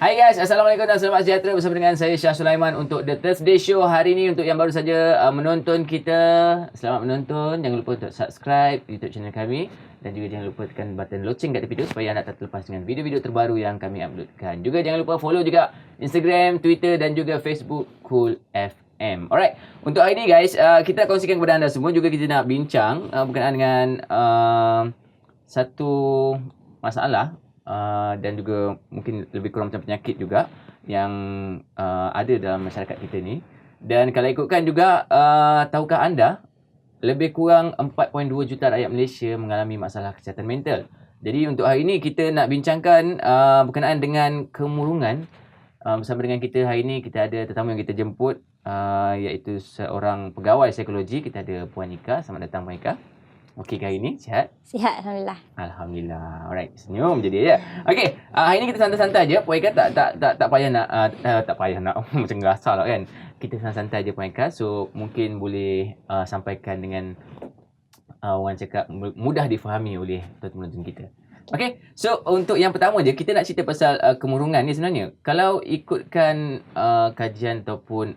Hai guys, Assalamualaikum dan selamat sejahtera bersama dengan saya Syah Sulaiman untuk The Thursday Show hari ini. Untuk yang baru saja menonton kita, selamat menonton. Jangan lupa untuk subscribe YouTube channel kami dan juga jangan lupa tekan button loceng kat tepi tu supaya anda tak terlepas dengan video-video terbaru yang kami uploadkan. Juga jangan lupa follow juga Instagram, Twitter dan juga Facebook Cool FM. Alright, untuk hari ini guys, kita kongsikan kepada anda semua, juga kita nak bincang berkenaan dengan satu masalah dan juga mungkin lebih kurang macam penyakit juga yang ada dalam masyarakat kita ni. Dan kalau ikutkan juga, tahukah anda lebih kurang 4.2 juta rakyat Malaysia mengalami masalah kesihatan mental. Jadi untuk hari ini kita nak bincangkan berkenaan dengan kemurungan. Bersama dengan kita hari ini kita ada tetamu yang kita jemput, iaitu seorang pegawai psikologi. Kita ada Puan Ika. Selamat datang Puan Ika. Okey, hari ini sihat? Sihat, Alhamdulillah. Alhamdulillah. Alright, senyum jadi ya. Okey, hari ini kita santai-santai aja. Puan Ika tak payah nak tak payah nak macam ngerasa lah kan. Kita santai-santai aja Puan Ika. So mungkin boleh sampaikan dengan orang cakap mudah difahami oleh penonton kita. Okey, so untuk yang pertama je kita nak cerita pasal kemurungan ni sebenarnya. Kalau ikutkan kajian ataupun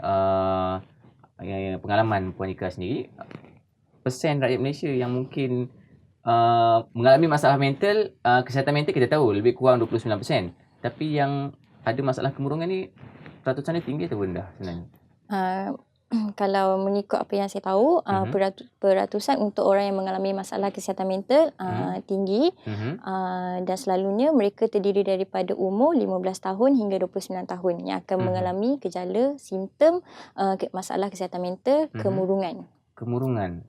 pengalaman Puan Ika sendiri, persen rakyat Malaysia yang mungkin mengalami masalah mental, kesihatan mental kita tahu lebih kurang 29%. Tapi yang ada masalah kemurungan ni peratusannya tinggi atau rendah sebenarnya? Kalau mengikut apa yang saya tahu, peratusan untuk orang yang mengalami masalah kesihatan mental tinggi, dan selalunya mereka terdiri daripada umur 15 tahun hingga 29 tahun yang akan mengalami gejala, simptom masalah kesihatan mental, kemurungan. Kemurungan.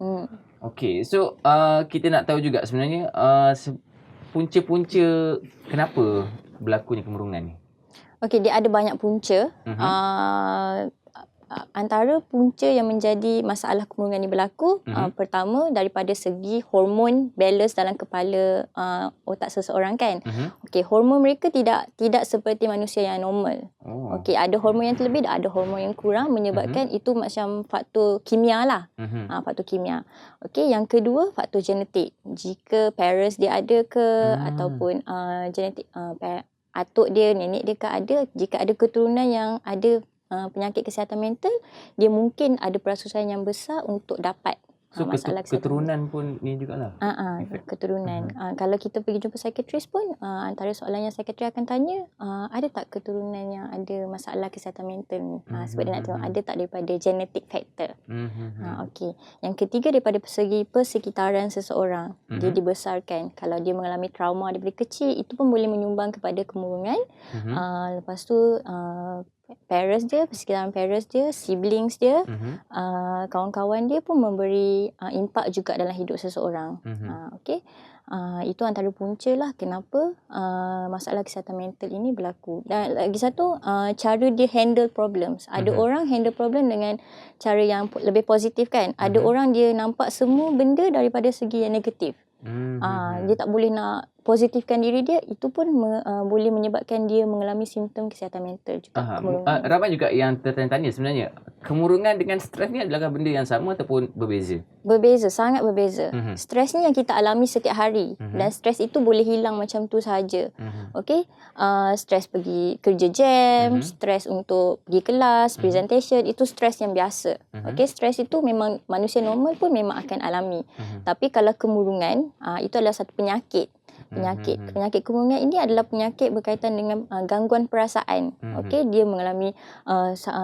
Okey, so kita nak tahu juga sebenarnya punca-punca kenapa berlakunya kemurungan ni. Okey, dia ada banyak punca. Antara punca yang menjadi masalah kemurungan ini berlaku, pertama daripada segi hormon balance dalam kepala otak seseorang kan. Okey, hormon mereka tidak seperti manusia yang normal. Okey, ada hormon yang terlebih, ada hormon yang kurang, menyebabkan itu macam faktor kimia lah. Faktor kimia. Okey, yang kedua faktor genetik. Jika parents dia ada ke ataupun genetik atuk dia, nenek dia ke ada, jika ada keturunan yang ada penyakit kesihatan mental, dia mungkin ada perasusan yang besar untuk dapat masalah keturunan pun ni jugalah. Keturunan. Kalau kita pergi jumpa psikiatris pun, antara soalan yang psikiatris akan tanya, ada tak keturunan yang ada masalah kesihatan mental ni? Sebab dia nak tengok ada tak daripada genetic factor. Okey. Yang ketiga daripada segi persekitaran seseorang. Dia dibesarkan. Kalau dia mengalami trauma daripada kecil, itu pun boleh menyumbang kepada kemurungan. Lepas tu parents dia, persekitaran parents dia, siblings dia, kawan-kawan dia pun memberi impak juga dalam hidup seseorang. Okey. Itu antara punca lah kenapa masalah kesihatan mental ini berlaku. Dan lagi satu, cara dia handle problems. Ada orang handle problem dengan cara yang lebih positif kan. Ada orang dia nampak semua benda daripada segi yang negatif. Dia tak boleh nak positifkan diri dia, itu pun boleh menyebabkan dia mengalami simptom kesihatan mental juga. Ramai juga yang tertanya-tanya sebenarnya, kemurungan dengan stres ni adakah benda yang sama ataupun berbeza? Berbeza, sangat berbeza. Stres ni yang kita alami setiap hari, dan stres itu boleh hilang macam tu sahaja. Okey, stres pergi kerja jam, stres untuk pergi kelas, presentation, itu stres yang biasa. Okey, stres itu memang manusia normal pun memang akan alami. Tapi kalau kemurungan, itu adalah satu penyakit. Penyakit kemurungan ini adalah penyakit berkaitan dengan gangguan perasaan. Okey, dia mengalami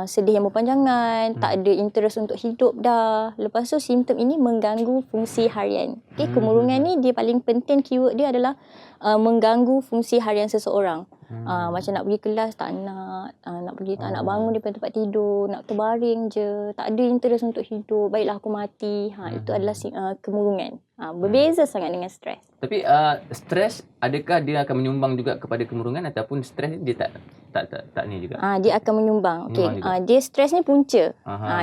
sedih yang berpanjangan, tak ada interest untuk hidup dah. Lepas tu simptom ini mengganggu fungsi harian. Okey, kemurungan ni dia paling penting, keyword dia adalah mengganggu fungsi harian seseorang. Macam nak pergi kelas tak nak, nak pergi tak nak bangun daripada tempat tidur, nak terbaring je, tak ada interest untuk hidup, baiklah aku mati. Itu adalah kemurungan. Berbeza sangat dengan stres. Tapi stres adakah dia akan menyumbang juga kepada kemurungan ataupun stres dia tak ni juga? Dia akan menyumbang. Okey, dia stres ni punca.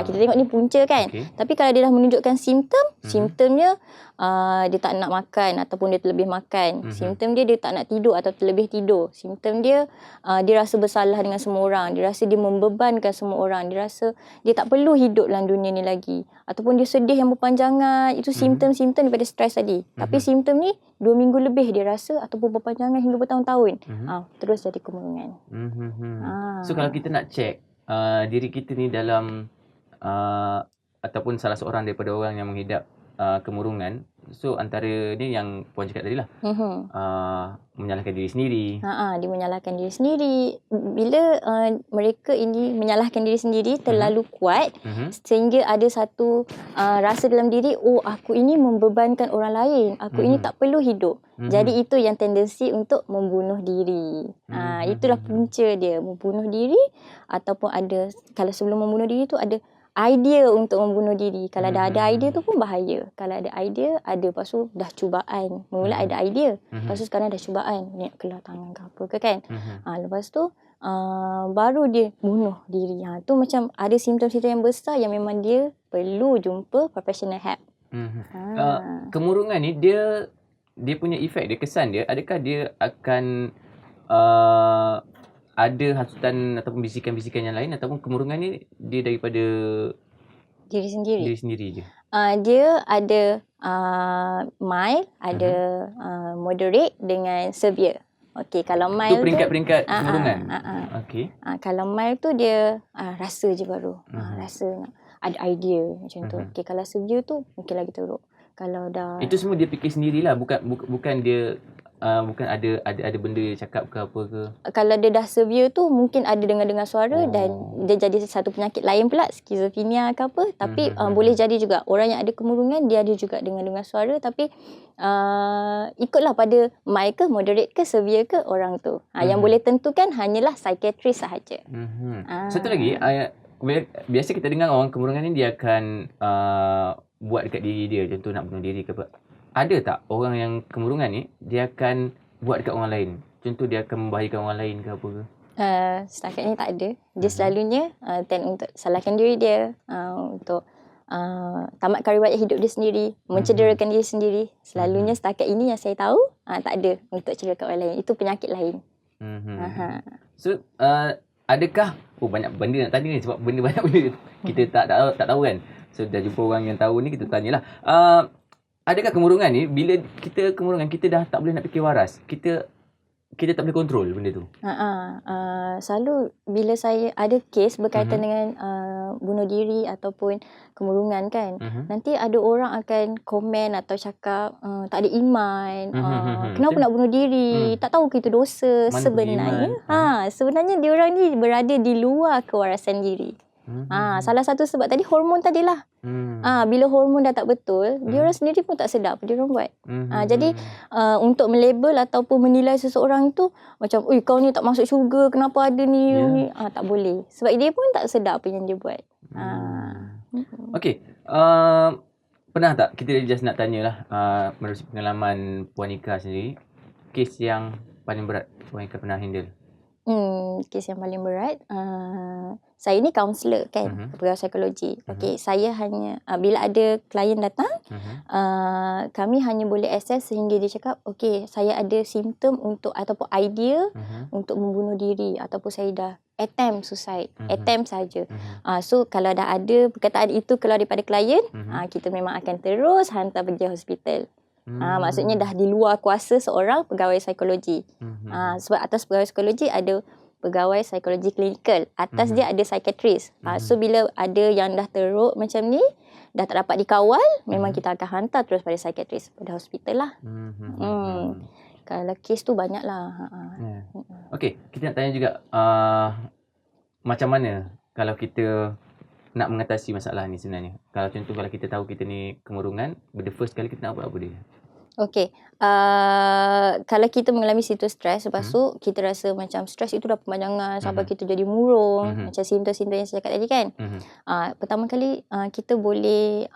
Kita tengok ni punca kan. Tapi kalau dia dah menunjukkan simptom, simptomnya dia tak nak makan ataupun dia terlebih makan. Simptom dia tak nak tidur atau terlebih tidur. Simptom macam dia rasa bersalah dengan semua orang, dia rasa dia membebankan semua orang, dia rasa dia tak perlu hidup dalam dunia ni lagi, ataupun dia sedih yang berpanjangan. Itu simptom-simptom daripada stres tadi. Tapi simptom ni 2 minggu lebih dia rasa, ataupun berpanjangan hingga bertahun-tahun. Terus jadi kemurungan. So kalau kita nak check diri kita ni dalam ataupun salah seorang daripada orang yang mengidap kemurungan, so antara ni yang Puan cakap tadi lah, menyalahkan diri sendiri. Dia menyalahkan diri sendiri. Bila mereka ini menyalahkan diri sendiri terlalu kuat, sehingga ada satu rasa dalam diri, oh aku ini membebankan orang lain, aku ini tak perlu hidup. Jadi itu yang tendensi untuk membunuh diri. Itulah punca dia, membunuh diri. Ataupun ada, kalau sebelum membunuh diri tu ada idea untuk membunuh diri. Kalau dah ada idea tu pun bahaya. Kalau ada idea, lepas tu dah cubaan. Mula ada idea, lepas tu sekarang dah cubaan. Niat keluar tangan ke apa ke kan. Lepas tu baru dia bunuh diri. Tu macam ada simptom-simptom yang besar yang memang dia perlu jumpa professional help. Kemurungan ni dia punya efek, dia kesan dia, adakah dia akan ada hasutan ataupun bisikan-bisikan yang lain, ataupun kemurungan ni dia daripada diri sendiri je? Dia ada mild, ada moderate dengan severe. Okey, kalau mild tu peringkat-peringkat kemurungan. Okey. Kalau mild tu dia rasa je baru. Rasa nak ada idea macam tu. Okey, kalau severe tu mungkin lagi teruk. Kalau dah itu semua dia fikir sendirilah, bukan dia bukan ada benda dia cakap ke apa ke. Kalau dia dah severe tu mungkin ada dengar-dengar suara dan dia jadi satu penyakit lain pula, skizofrenia ke apa. Tapi boleh jadi juga orang yang ada kemurungan dia ada juga dengar-dengar suara, tapi ikutlah pada mild ke, moderate ke, severe ke orang tu. Yang boleh tentukan hanyalah psikiatris sahaja. Satu lagi, biasa kita dengar orang kemurungan ni dia akan buat dekat diri dia, contoh nak bunuh diri ke apa. Ada tak orang yang kemurungan ni dia akan buat dekat orang lain? Contoh dia akan membahayakan orang lain ke apa ke? Setakat ni tak ada. Dia selalunya untuk salahkan diri dia, untuk tamatkan riwayat hidup dia sendiri, mencederakan diri sendiri. Selalunya setakat ini yang saya tahu, tak ada untuk cederakan orang lain. Itu penyakit lain. So adakah banyak benda nak tanya ni, sebab banyak benda kita tak tahu kan. So dah jumpa orang yang tahu ni, kita tanyalah. Adakah kemurungan ni, bila kita kemurungan, kita dah tak boleh nak fikir waras, kita tak boleh kontrol benda tu? Selalu bila saya ada kes berkaitan dengan bunuh diri ataupun kemurungan kan, nanti ada orang akan komen atau cakap tak ada iman, kenapa nak bunuh diri, tak tahu ke itu dosa. Mana sebenarnya sebenarnya diorang ni berada di luar kewarasan diri. Salah satu sebab tadi hormon tadilah. Bila hormon dah tak betul, diorang sendiri pun tak sedar apa diorang buat. Jadi untuk melabel ataupun menilai seseorang tu macam, kau ni tak masuk syurga, kenapa ada ni, tak boleh. Sebab dia pun tak sedar apa yang dia buat. Okey, pernah tak, kita just nak tanyalah, melalui pengalaman Puan Ika sendiri, kes yang paling berat Puan Ika pernah handle? Kes yang paling berat, saya ni kaunselor kan, pegawai psikologi. Okey, saya hanya bila ada klien datang, kami hanya boleh assess sehingga dia cakap, okey, saya ada simptom untuk ataupun idea untuk membunuh diri, ataupun saya dah attempt suicide, attempt saja. So kalau dah ada perkataan itu keluar daripada klien, kita memang akan terus hantar pergi hospital. Maksudnya dah di luar kuasa seorang pegawai psikologi. Sebab atas pegawai psikologi ada pegawai psikologi klinikal, atas dia ada psikiatris. So bila ada yang dah teruk macam ni, dah tak dapat dikawal, memang kita akan hantar terus pada psikiatris, pada hospital lah. Kalau kes tu banyak lah. Okey, kita nak tanya juga, macam mana kalau kita nak mengatasi masalah ni sebenarnya? Kalau contoh, kalau kita tahu kita ni kemurungan, the first kali kita nak buat apa dia? Okey, kalau kita mengalami situasi stres, lepas tu kita rasa macam stres itu dah perpanjangan sampai kita jadi murung, macam simptom-simptom yang saya cakap tadi kan. Pertama kali kita boleh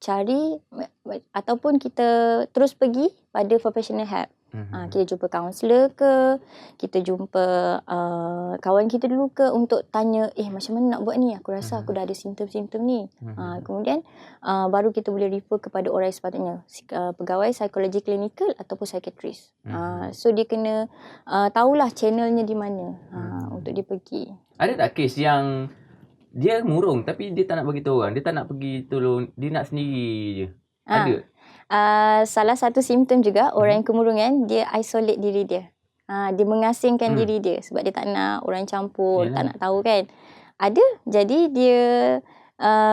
cari ataupun kita terus pergi pada professional help. Kita jumpa kaunselor ke, kita jumpa kawan kita dulu ke untuk tanya, macam mana nak buat ni? Aku rasa aku dah ada simptom-simptom ni. Kemudian baru kita boleh refer kepada orang yang sepatutnya, pegawai psikologi klinikal ataupun psikiatris. So dia kena tahulah channelnya di mana untuk dia pergi. Ada tak kes yang dia murung tapi dia tak nak bagi tahu orang, dia tak nak pergi tolong, dia nak sendiri je? Ada? Salah satu simptom juga orang yang kemurungan, dia isolate diri dia. Dia mengasingkan diri dia sebab dia tak nak orang campur, tak nak tahu kan. Ada, jadi dia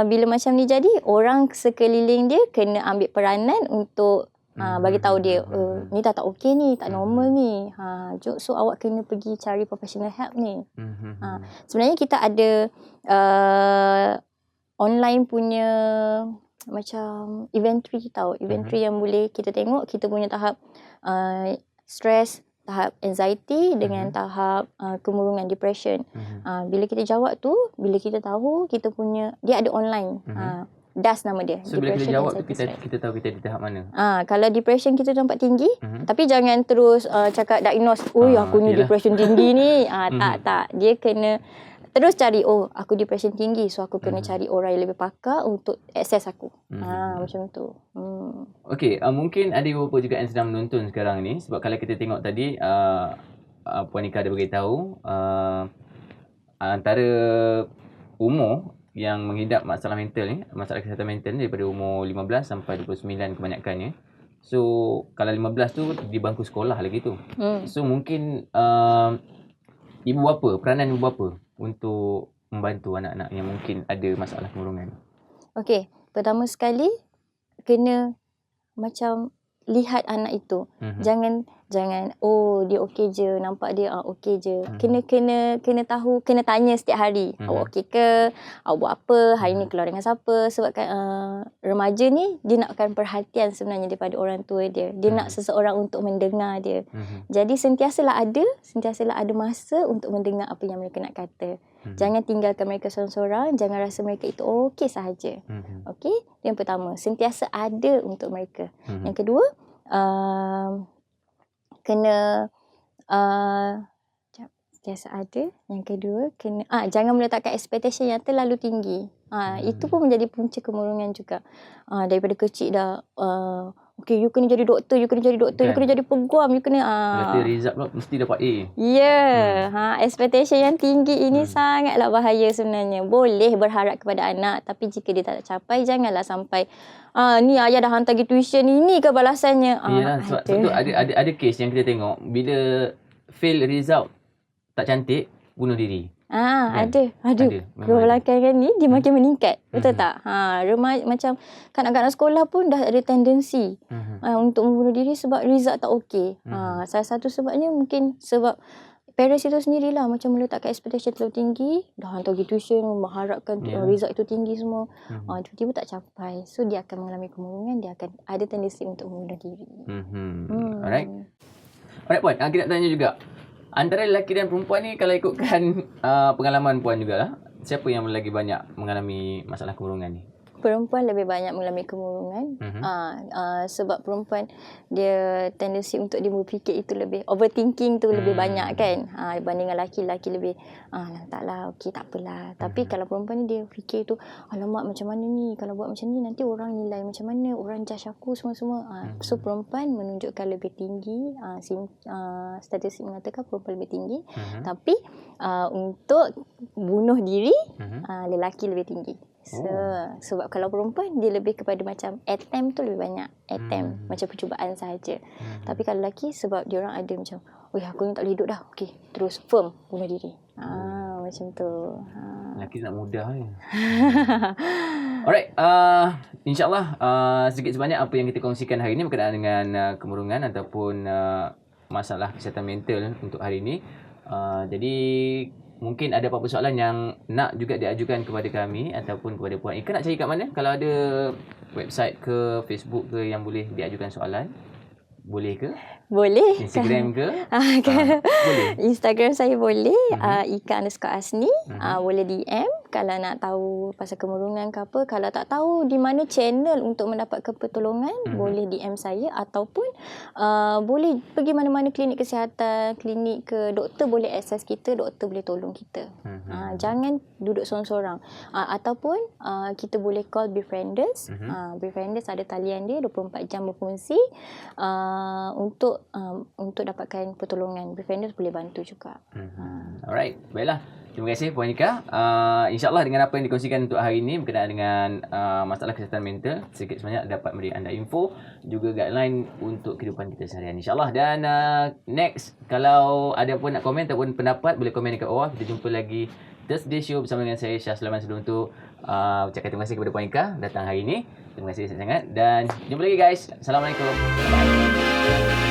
bila macam ni jadi, orang sekeliling dia kena ambil peranan untuk bagi tahu dia, ni dah tak okey ni, tak normal ni. So awak kena pergi cari professional help ni. Sebenarnya kita ada online punya macam inventory yang boleh kita tengok kita punya tahap stress, tahap anxiety dengan tahap kemurungan, depression. Bila kita jawab tu, bila kita tahu kita punya, dia ada online. DAS nama dia. So bila kita jawab tu kita tahu kita di tahap mana. Kalau depression kita nampak tinggi, tapi jangan terus cakap diagnose, aku ni depression tinggi ni. Tak. Dia kena terus cari, aku depression tinggi, so aku kena cari orang yang lebih pakar untuk access aku. Macam tu. Okey, mungkin ada beberapa juga yang sedang menonton sekarang ni, sebab kalau kita tengok tadi Puan Nika ada beritahu antara umur yang mengidap masalah mental ni, masalah kesihatan mental ni daripada umur 15 sampai 29 kebanyakannya. So kalau 15 tu di bangku sekolah lagi tu. So mungkin ibu bapa, peranan ibu bapa untuk membantu anak-anak yang mungkin ada masalah kemurungan. Okey, pertama sekali kena macam lihat anak itu. Jangan dia okey je, nampak dia okey je. Kena tahu, kena tanya setiap hari. Awak okey ke? Awak buat apa? Hari ni keluar dengan siapa? Sebab kan remaja ni dia nakkan perhatian sebenarnya daripada orang tua dia. Dia nak seseorang untuk mendengar dia. Jadi sentiasalah ada masa untuk mendengar apa yang mereka nak kata. Jangan tinggalkan mereka seorang-seorang, jangan rasa mereka itu okey sahaja. Okey? Yang pertama, sentiasa ada untuk mereka. Yang kedua, kena sentiasa ada. Yang kedua, kena jangan meletakkan expectation yang terlalu tinggi. Itu pun menjadi punca kemurungan juga. Daripada kecil dah you kena jadi doktor, you kena jadi peguam, you kena Berarti result pula mesti dapat A. Expectation yang tinggi ini sangatlah bahaya sebenarnya. Boleh berharap kepada anak, tapi jika dia tak capai, janganlah sampai ni ayah dah hantar pergi tuition, ini ke balasannya. Yalah, sebab tu ada kes yang kita tengok, bila fail result tak cantik, bunuh diri. Ada. Kebelakangan ni dia makin meningkat. Betul tak? Macam kanak-kanak sekolah pun dah ada tendensi untuk membunuh diri sebab result tak okey. Salah satu sebabnya mungkin sebab parents itu sendirilah macam meletakkan expectation terlalu tinggi, dah hantar pergi tuition, mengharapkan result itu tinggi semua. Tiba-tiba tak capai. So dia akan mengalami kemurungan, dia akan ada tendensi untuk membunuh diri. Alright Puan, kita nak tanya juga, antara lelaki dan perempuan ni, kalau ikutkan pengalaman Puan jugalah, siapa yang lagi banyak mengalami masalah kemurungan ni? Perempuan lebih banyak mengalami kemurungan. Sebab perempuan dia tendensi untuk dia berfikir itu lebih overthinking tu lebih banyak kan. Berbanding lelaki lebih taklah, okey tak apalah. Tapi kalau perempuan ni dia fikir tu, alamak macam mana ni, kalau buat macam ni nanti orang nilai macam mana, orang judge aku semua. So perempuan menunjukkan lebih tinggi, statistik mengatakan perempuan lebih tinggi. Tapi untuk bunuh diri, lelaki lebih tinggi. Sebab kalau perempuan dia lebih kepada macam attempt tu lebih banyak, macam percubaan sahaja. Tapi kalau lelaki sebab dia orang ada macam, aku ni tak boleh hidup dah, okey terus firm bunuh diri. Macam tu. Lelaki nak mudah je. Alright, InsyaAllah sedikit sebanyak apa yang kita kongsikan hari ini berkenaan dengan kemurungan ataupun masalah kesihatan mental untuk hari ini. Jadi mungkin ada apa-apa soalan yang nak juga diajukan kepada kami ataupun kepada Puan Ika, nak cari kat mana? Kalau ada website ke, Facebook ke yang boleh diajukan soalan, boleh ke? Boleh. Instagram ke? Boleh. Boleh. Instagram saya boleh, Ika_Asni. Boleh DM. kalau nak tahu pasal kemurungan ke apa, kalau tak tahu di mana channel untuk mendapatkan pertolongan, boleh DM saya ataupun boleh pergi mana-mana klinik kesihatan, klinik ke doktor boleh access kita, doktor boleh tolong kita. Jangan duduk sorang-sorang. Ataupun kita boleh call Befrienders. Befrienders ada talian dia 24 jam berfungsi untuk dapatkan pertolongan. Befrienders boleh bantu juga. Alright, baiklah. Terima kasih Puan Nika. InsyaAllah dengan apa yang dikongsikan untuk hari ini berkenaan dengan masalah kesihatan mental, sedikit sebanyak dapat memberi anda info, juga guideline untuk kehidupan kita seharian insyaAllah. Dan next, kalau ada pun nak komen ataupun pendapat, boleh komen dekat bawah. Kita jumpa lagi Thursday Show bersama dengan saya Syah Sulaiman. Sebelum tu ucapkan terima kasih kepada Puan Nika datang hari ini. Terima kasih sangat-sangat dan jumpa lagi guys. Assalamualaikum. Bye.